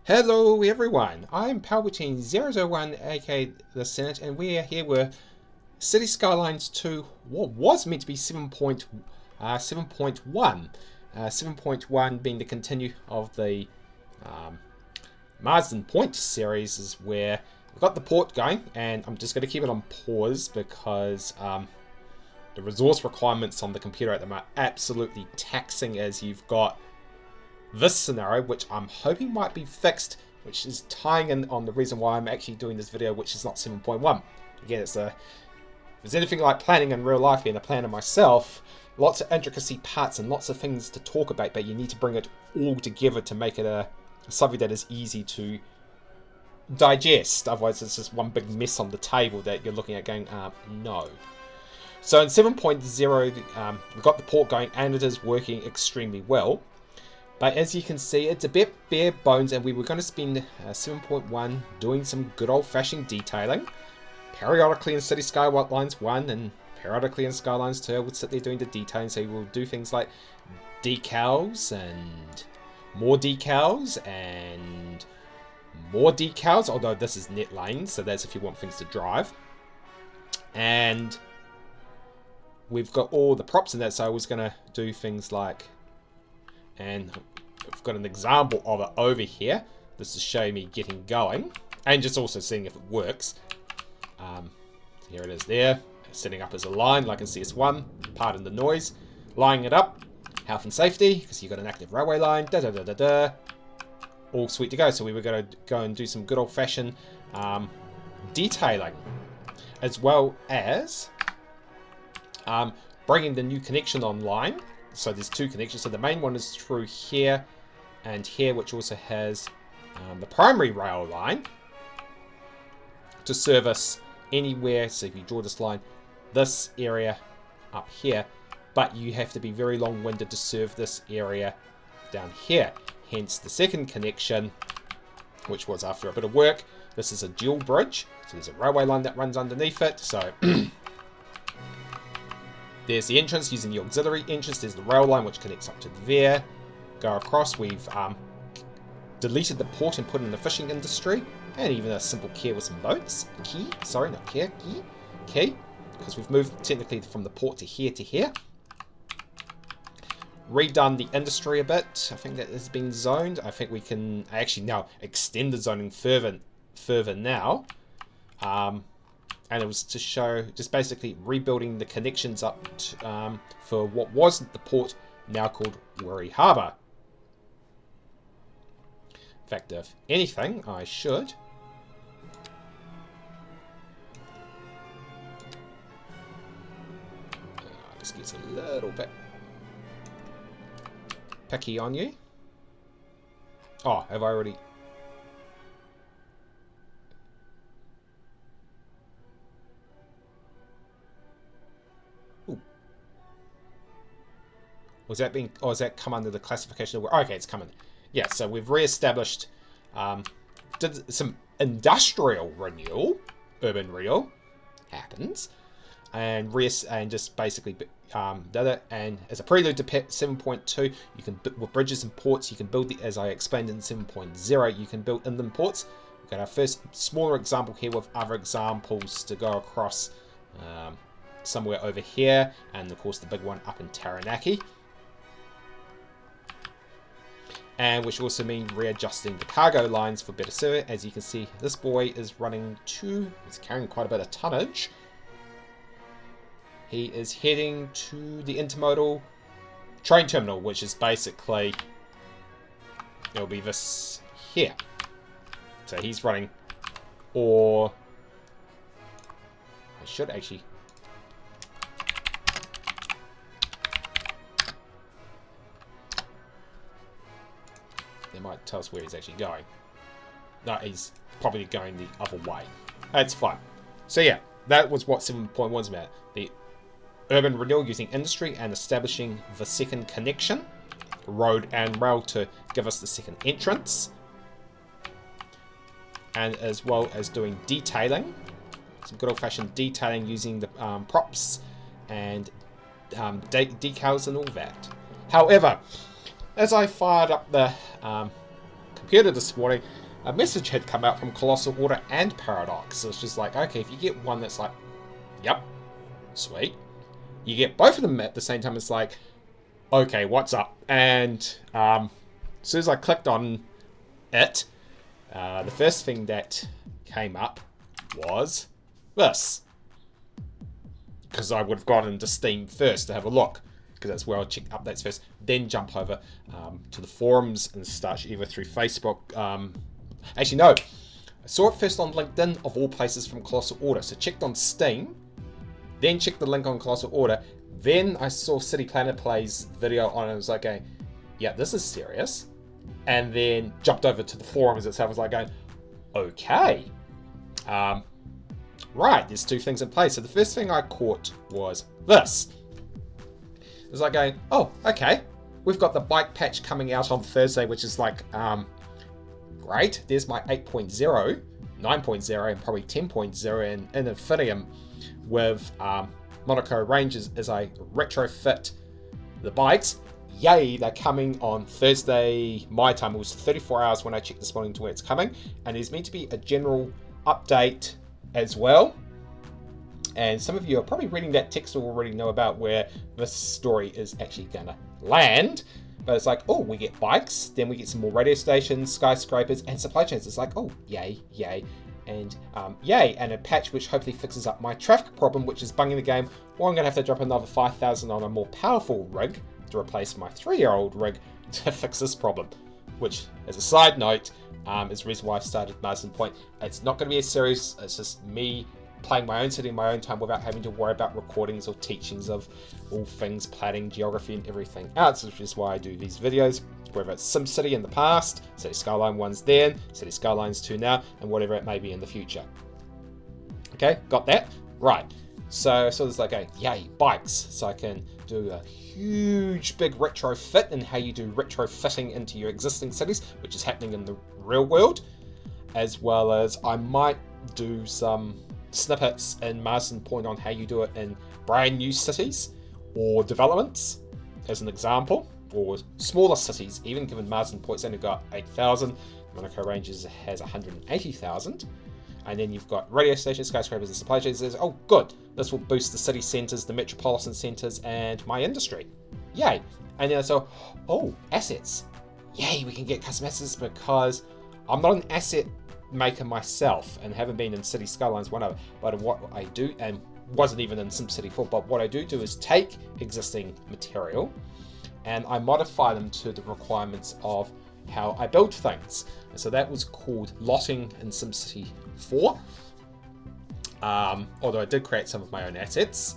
Hello everyone, I'm Palpatine001 aka the Senate, and we are here with City Skylines 2, what was meant to be 7.1. 7.1 being the continue of the Marsden Point series, is where we've got the port going, and I'm just going to keep it on pause because the resource requirements on the computer at the moment are absolutely taxing, as you've got this scenario, which I'm hoping might be fixed, which is tying in on the reason why I'm actually doing this video, which is not 7.1. Again, if there's anything like planning in real life, being a planner myself, lots of intricacy parts and lots of things to talk about, but you need to bring it all together to make it something that is easy to digest. Otherwise, it's just one big mess on the table that you're looking at going, no. So in 7.0, we've got the port going, and it is working extremely well. But as you can see, it's a bit bare bones, and we were going to spend 7.1 doing some good old-fashioned detailing. Periodically in City Skylines 1 and periodically in Skylines 2, I would sit there doing the detailing, so we'll do things like decals and more decals and more decals, although this is net lanes, so that's if you want things to drive. And we've got all the props in that, so I was going to do things like, and I've got an example of it over here. This is showing me getting going and just also seeing if it works. Here it is there, setting up as a line like in CS1, pardon the noise, lining it up, health and safety, because you've got an active railway line, all sweet to go. So we were going to go and do some good old-fashioned detailing, as well as bringing the new connection online. So there's two connections. So the main one is through here and here, which also has the primary rail line to service anywhere. So if you draw this line, this area up here, but you have to be very long-winded to serve this area down here. Hence the second connection, which was after a bit of work. This is a dual bridge. So there's a railway line that runs underneath it. So there's the entrance using the auxiliary entrance. There's the rail line which connects up to there. Go across. We've deleted the port and put in the fishing industry, and even a simple quay with some boats. Quay, because we've moved technically from the port to here to here. Redone the industry a bit. I think that has been zoned. I think we can actually now extend the zoning further now. And it was to show just basically rebuilding the connections up for what was the port, now called Wiri Harbour. In fact, if anything, I should this gets a little bit picky on you. Oh, have I already? Was that being, or has that come under the classification of, okay, it's coming. Yeah, so we've re-established, did some industrial renewal, urban renewal, happens, and just basically, and as a prelude to 7.2, you can, with bridges and ports, you can build, as I explained in 7.0, you can build inland ports. We've got our first smaller example here with other examples to go across somewhere over here, and of course the big one up in Taranaki. And which also mean readjusting the cargo lines for better service. As you can see, this boy is running it's carrying quite a bit of tonnage. He is heading to the intermodal train terminal, which is basically, it'll be this here. So he's running, or I should actually, they might tell us where he's actually going. No, he's probably going the other way. That's fine. So yeah, that was what 7.1 is about. The urban renewal using industry and establishing the second connection, road and rail, to give us the second entrance. And as well as doing detailing. Some good old-fashioned detailing using the props and decals and all that. However, as I fired up the computer this morning, a message had come out from Colossal Order and Paradox. So it's just like, okay, if you get one that's like, yep, sweet. You get both of them at the same time, it's like, okay, what's up? And as soon as I clicked on it, the first thing that came up was this. Because I would have gone into Steam first to have a look, because that's where I'll check updates first, then jump over to the forums and start either through Facebook. Actually, no. I saw it first on LinkedIn, of all places, from Colossal Order. So checked on Steam, then checked the link on Colossal Order, then I saw City Planner Play's video on it, and I was like going, yeah, this is serious. And then jumped over to the forums itself, I was like going, okay. Right, there's two things in place. So the first thing I caught was this. It was like going, oh, okay. We've got the bike patch coming out on Thursday, which is like, great. There's my 8.0, 9.0, and probably 10.0 in Infinium with Monaco Rangers as I retrofit the bikes. Yay, they're coming on Thursday, my time. It was 34 hours when I checked this morning to where it's coming. And there's meant to be a general update as well. And some of you are probably reading that text or already know about where this story is actually going to land. But it's like, oh, we get bikes, then we get some more radio stations, skyscrapers, and supply chains. It's like, oh, yay, yay, and yay. And a patch which hopefully fixes up my traffic problem, which is bunging the game, or I'm going to have to drop another 5,000 on a more powerful rig to replace my 3-year-old rig to fix this problem. Which, as a side note, is the reason why I started Marsden Point. It's not going to be a series, it's just me playing my own city in my own time without having to worry about recordings or teachings of all things planning, geography, and everything else, which is why I do these videos, whether it's SimCity in the past, City Skyline 1's then, City Skylines 2 now, and whatever it may be in the future. Okay, got that? Right. So there's like a, yay, bikes. So I can do a huge big retrofit in how you do retrofitting into your existing cities, which is happening in the real world, as well as I might do some snippets in Marsden Point on how you do it in brand new cities or developments, as an example, or smaller cities, even given Marsden Point's only got 8,000, Monaco Rangers has 180,000, and then you've got radio stations, skyscrapers, and supply chains. Oh, good, this will boost the city centres, the metropolitan centres, and my industry. Yay. And then so, oh, assets. Yay, we can get custom assets because I'm not an asset maker myself and haven't been in City Skylines 1 but what I do, and wasn't even in SimCity 4, but what I do is take existing material and I modify them to the requirements of how I build things. And so that was called lotting in SimCity 4. Although I did create some of my own assets,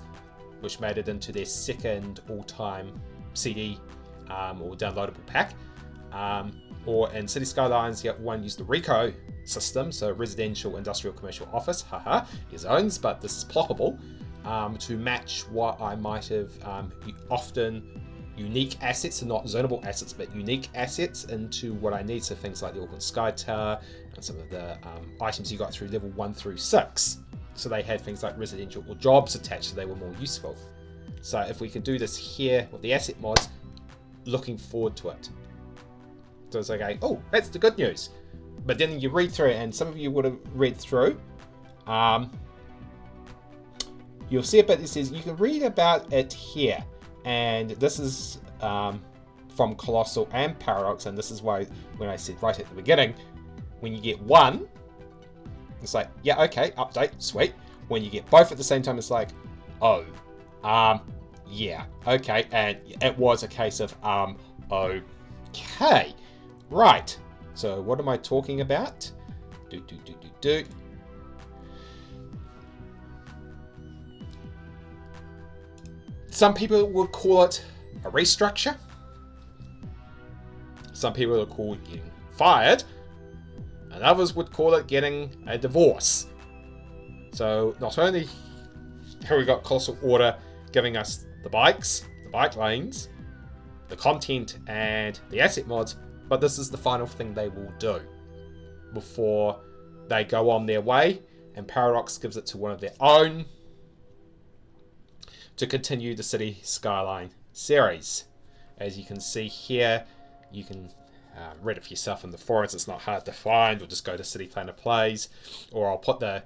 which made it into their second all-time CD or downloadable pack. Or in City Skylines, one used the RICO system, so residential, industrial, commercial, office, haha, his owns, but this is ploppable, to match what I might have often unique assets, and not zonable assets, but unique assets into what I need. So things like the Auckland Sky Tower and some of the items you got through level 1 through 6. So they had things like residential or jobs attached, so they were more useful. So if we can do this here with the asset mods, looking forward to it. So it's like, oh, that's the good news. But then you read through it, and some of you would have read through. You'll see a bit that says you can read about it here. And this is from Colossal and Paradox, and this is why when I said right at the beginning, when you get one, it's like, yeah, okay, update, sweet. When you get both at the same time, it's like, oh, yeah, okay. And it was a case of, okay, right. So what am I talking about? Some people would call it a restructure. Some people would call it getting fired. And others would call it getting a divorce. So not only have we got Colossal Order giving us the bikes, the bike lanes, the content, and the asset mods, but this is the final thing they will do before they go on their way, and Paradox gives it to one of their own to continue the City Skyline series. As you can see here, you can read it for yourself in the forums. It's not hard to find, or just go to City Planner Plays, or I'll put the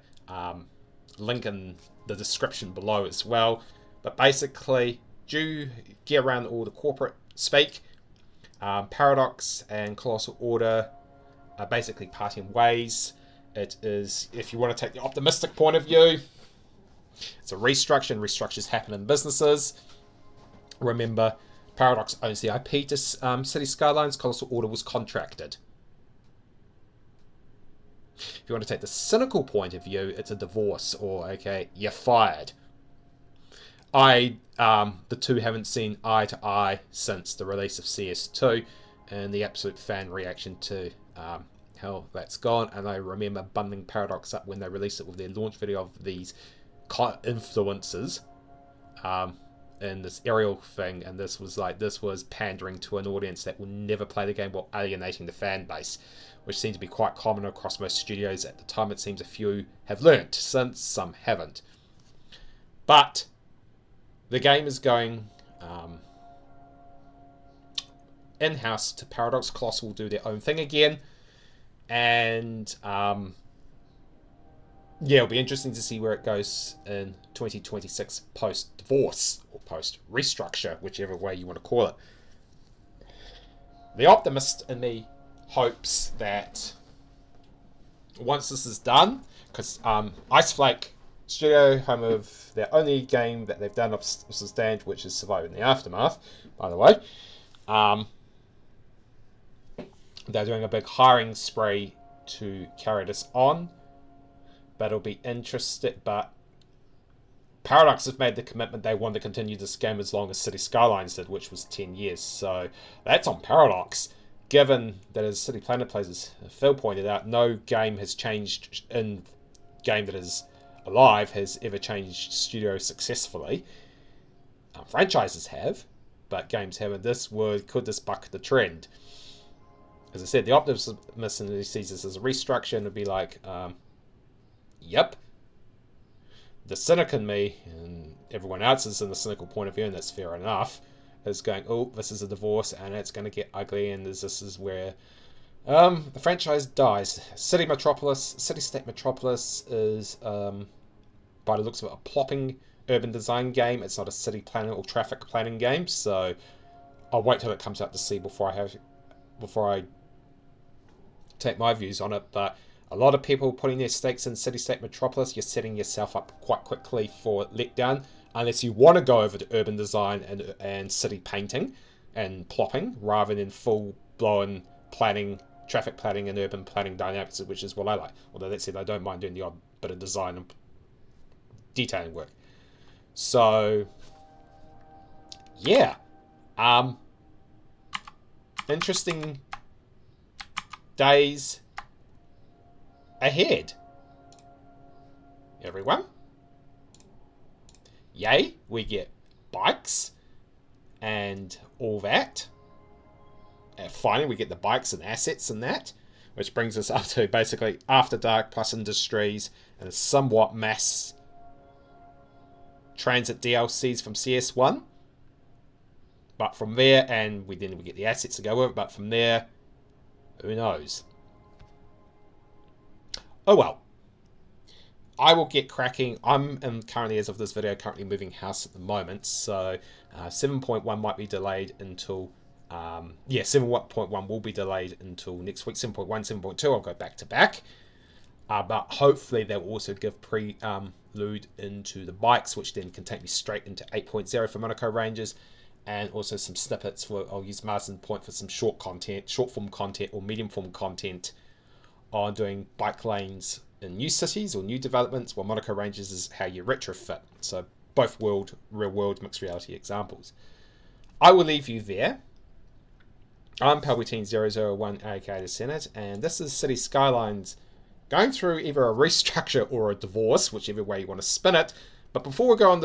link in the description below as well. But basically, do get around all the corporate speak. Paradox and Colossal Order are basically parting ways. It is, if you want to take the optimistic point of view, it's a restructure, and restructures happen in businesses. Remember, Paradox owns the IP to City Skylines. Colossal Order was contracted. If you want to take the cynical point of view, it's a divorce, or okay, you're fired. The two haven't seen eye to eye since the release of CS2, and the absolute fan reaction to how that's gone. And I remember bundling Paradox up when they released it with their launch video of these influencers in this aerial thing, and this was pandering to an audience that will never play the game while alienating the fan base, which seemed to be quite common across most studios at the time. It seems a few have learnt since, some haven't. But the game is going in-house to Paradox. Colossal will do their own thing again, and yeah, it'll be interesting to see where it goes in 2026 post-divorce, or post-restructure, whichever way you want to call it. The optimist in me hopes that once this is done, because Iceflake Studio, home of their only game that they've done of substantial, which is Surviving the Aftermath, by the way, they're doing a big hiring spree to carry this on. But it'll be interesting. But Paradox have made the commitment they want to continue this game as long as City Skylines did, which was 10 years. So that's on Paradox. Given that, as City Planner Plays, as Phil pointed out, no game has changed in game that is alive has ever changed studio successfully. Franchises have, but games haven't. Could this buck the trend? As I said, the optimist sees this as a restructure, and it'd be like, yep. The cynic in me, and everyone else is in the cynical point of view, and that's fair enough, is going, oh, this is a divorce, and it's going to get ugly, and this is where the franchise dies. City-State Metropolis is, by the looks of it, a plopping urban design game. It's not a city planning or traffic planning game, so I'll wait till it comes out to see before I take my views on it. But a lot of people putting their stakes in City-State Metropolis, you're setting yourself up quite quickly for letdown, unless you want to go over to urban design and city painting and plopping, rather than full-blown planning, traffic planning and urban planning dynamics, which is what I like. Although that said, I don't mind doing the odd bit of design and detailing work. So, yeah. Interesting days ahead, everyone. Yay, we get bikes and all that. And finally, we get the bikes and assets and that, which brings us up to basically After Dark plus Industries and somewhat mass transit DLCs from CS1. But from there, and we get the assets to go with it, but from there, who knows? Oh well. I will get cracking. I'm currently, as of this video, moving house at the moment, so 7.1 might be delayed until 7.1 will be delayed until next week. 7.1, 7.2, I'll go back to back. But hopefully that will also give prelude into the bikes, which then can take me straight into 8.0 for Monaco Rangers, and also some snippets for, I'll use Marsden Point for some short form content or medium form content on doing bike lanes in new cities or new developments, while Monaco Rangers is how you retrofit. So both real world mixed reality examples. I will leave you there. I'm Palpatine001, aka the Senate, and this is City Skylines going through either a restructure or a divorce, whichever way you want to spin it. But before we go on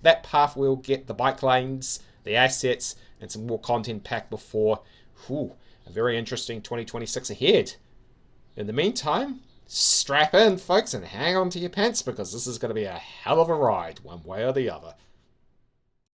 that path, we'll get the bike lanes, the assets, and some more content packed before a very interesting 2026 ahead. In the meantime, strap in, folks, and hang on to your pants, because this is going to be a hell of a ride, one way or the other.